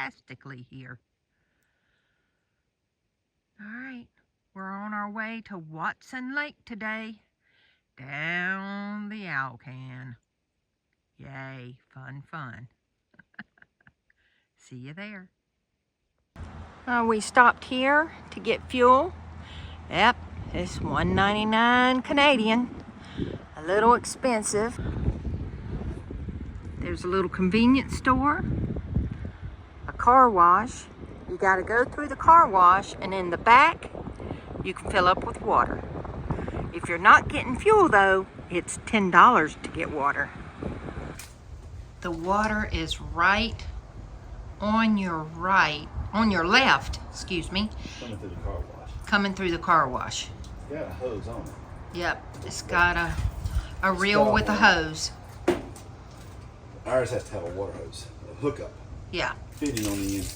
fantastically here. All right, we're on our way to Watson Lake today. Down the Alcan. Yay, fun, fun. See you there. We stopped here to get fuel. Yep, it's $1.99 Canadian. A little expensive. There's a little convenience store, a car wash. You gotta go through the car wash, and in the back, you can fill up with water. If you're not getting fuel though, it's $10 to get water. The water is right on your left, excuse me. Coming through the car wash. Coming through the car wash. It's got a hose on it. Yep, it's got a reel with a hose. Ours has to have a water hose, a hookup. Yeah. Fitting on the end.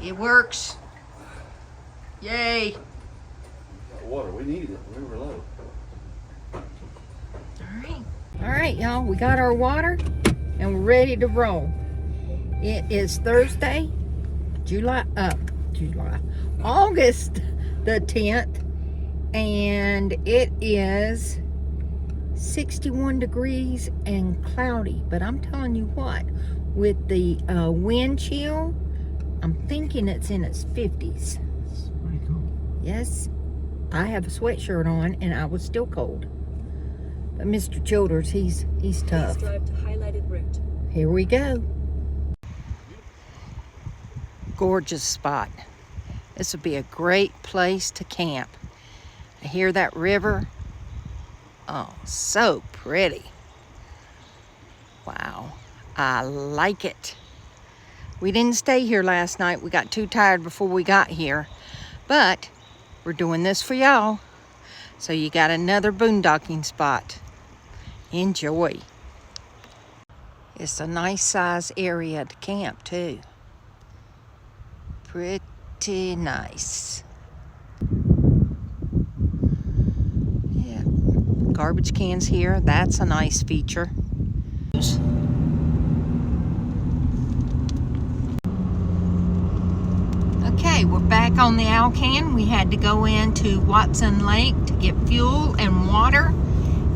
It works. Yay. We got water, we needed it, we were low. All right, y'all, we got our water and we're ready to roll. It is Thursday, August the 10th, and it is 61 degrees and cloudy. But I'm telling you what, with the wind chill, I'm thinking it's in its 50s. That's pretty cool. Yes, I have a sweatshirt on and I was still cold. But Mr. Childers, he's tough. Please drive to highlighted route. Here we go. Gorgeous spot. This would be a great place to camp. I hear that river. Oh, so pretty. Wow, I like it. We didn't stay here last night. We got too tired before we got here. But we're doing this for y'all. So you got another boondocking spot. Enjoy. It's a nice size area to camp too. Pretty nice. Yeah, garbage cans here. That's a nice feature. Okay, we're back on the Alcan. We had to go into Watson Lake to get fuel and water,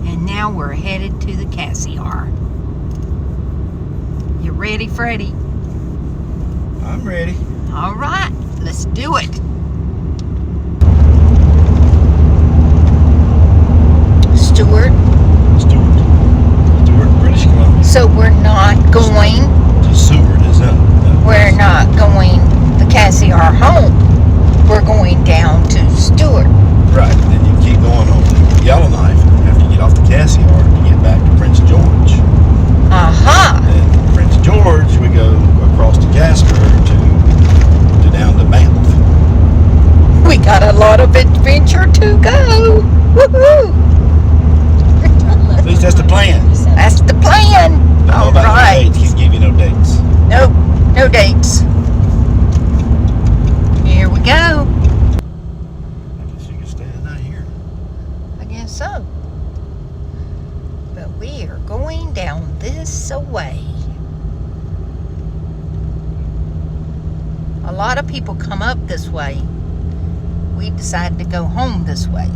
and now we're headed to the Cassiar. You ready, Freddie? I'm ready. All right, let's do it. Stuart, British Columbia. so we're not going, To Seward, is that? we're not going the Cassiar home. We're going down to Stuart. Right, then you keep going on the Yellowknife after you get off the Cassiar to get back to Prince George. Aha! Then Prince George, we go across to Casper to down to Banff. We got a lot of adventure to go. Woohoo! At least that's the plan. That's the plan. Don't know All about right. the dates. Can't give you no dates. Nope, no dates. Here we go. I guess you can stay the night here. I guess so. But we are going down this way. A lot of people come up this way. We decided to go home this way.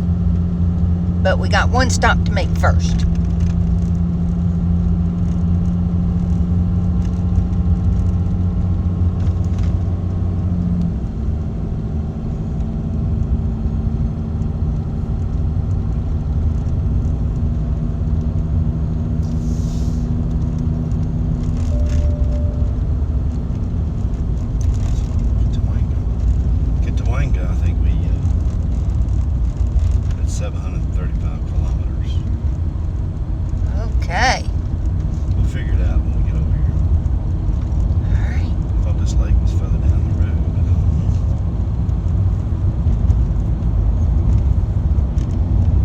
But we got one stop to make first. Get to Wanga, I think that's 735 kilometers. Okay. We'll figure it out when we get over here. All right. I thought this lake was further down the road, but I don't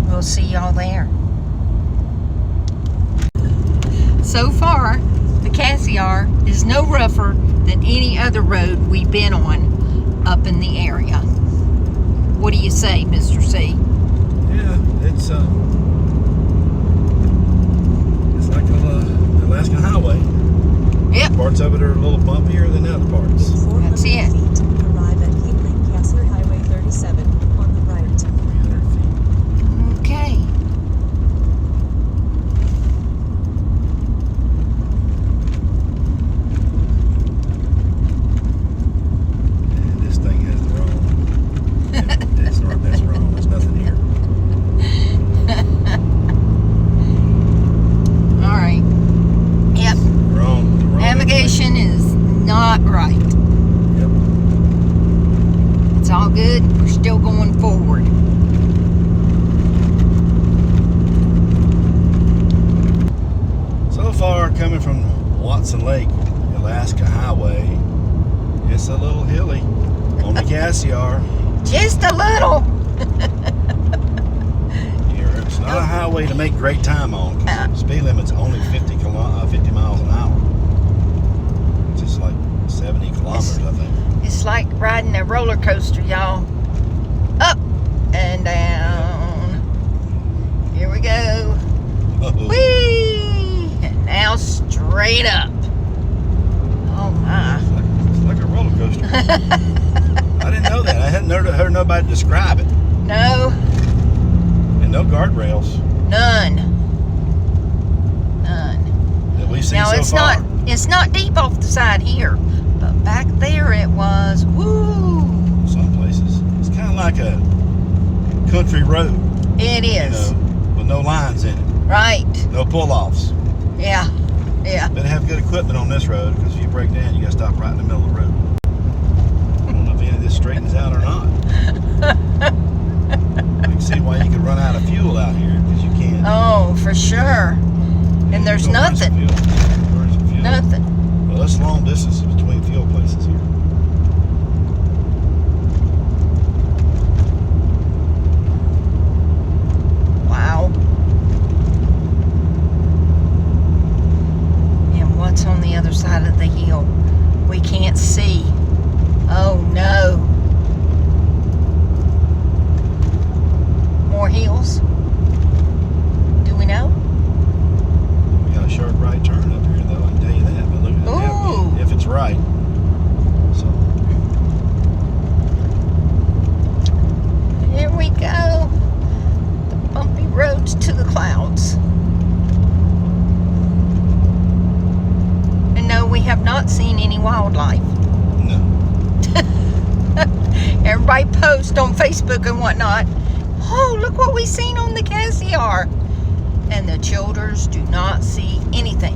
know. We'll see y'all there. So far, the Cassiar is no rougher than any other road we've been on up in the area. What do you say, Mr. C? Yeah, it's like the Alaskan Highway. Yep. Parts of it are a little bumpier than other parts. 400 That's it. feet. Arrive at Healing Cassiar Highway 37 on the right. 300 feet. Okay. And this thing has the wrong. That's wrong. There's nothing here. All right. Yep. Wrong. Navigation is not right. Yep. It's all good. We're still going forward. So far, coming from Watson Lake, Alaska Highway, it's a little hilly on the Cassiar. Just a little. It's not a highway to make great time on. 'Cause the speed limit's only 50 miles an hour. It's just like 70 kilometers, I think. It's like riding a roller coaster, y'all. Up and down. Here we go. Whee! And now straight up. Oh my. It's like a roller coaster. I didn't know that. I hadn't heard nobody describe it. No, And no guardrails none. None. that we've seen Now so it's far. not deep off the side here, but back there it was. Woo! Some places. It's kind of like a country road, It is. with no lines in it. Right. No pull-offs. Yeah. Yeah. Better have good equipment on this road, because if you break down, you got to stop right in the middle of the road. I don't know if any of this straightens out or not. I can see why you could run out of fuel out here, because you can't. Oh, for sure. And there's Go burn some nothing. fuel. Burn some fuel. Nothing. Well, that's long distances between fuel places here. Wow. And what's on the other side of the hill? We can't see. Oh no. More hills? Do we know? We got a sharp right turn up here, though, I can tell you that. But look at Ooh. that, if it's right. So, Here we go. The bumpy roads to the clouds. And no, we have not seen any wildlife. no. Everybody posts on Facebook and whatnot. Oh, look what we seen on the Cassiar. And the childers do not see anything.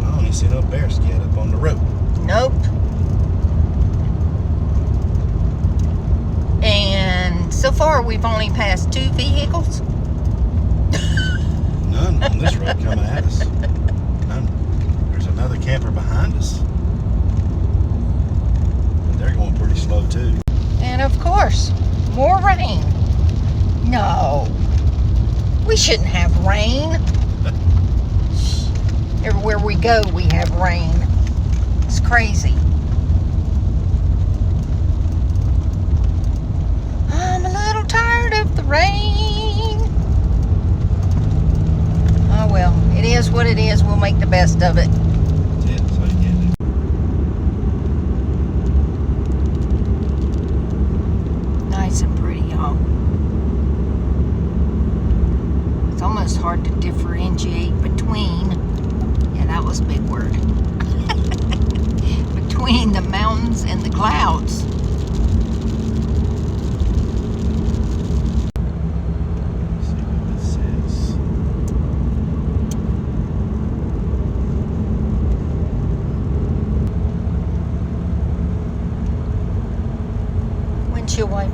I don't even see no bear scat up on the road. Nope. And so far we've only passed 2 vehicles. None on this road coming at us. None. There's another camper behind us. But they're going pretty slow, too. And of course, more rain. No. We shouldn't have rain. Everywhere we go, we have rain. It's crazy. I'm a little tired of the rain. Oh well, it is what it is. We'll make the best of it. That's it. That's all you can do. Nice and pretty, y'all. It's almost hard to differentiate between, yeah, that was a big word, between the mountains and the clouds. Let's see what this says. Windshield wiper.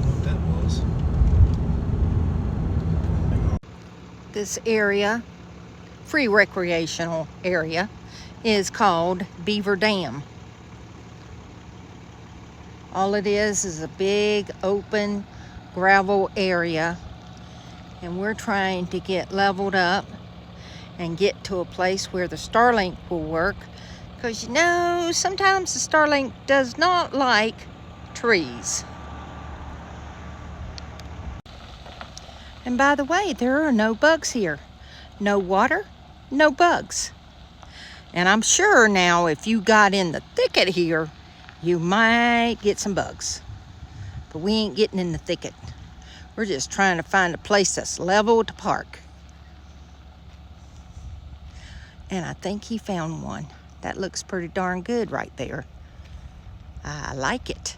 What that was. This area, free recreational area, is called Beaver Dam. All it is a big open gravel area, and we're trying to get leveled up and get to a place where the Starlink will work, Because you know, sometimes the Starlink does not like trees. And by the way, there are no bugs here. No water, no bugs. And I'm sure now if you got in the thicket here, you might get some bugs. But we ain't getting in the thicket. We're just trying to find a place that's level to park. And I think he found one. That looks pretty darn good right there. I like it.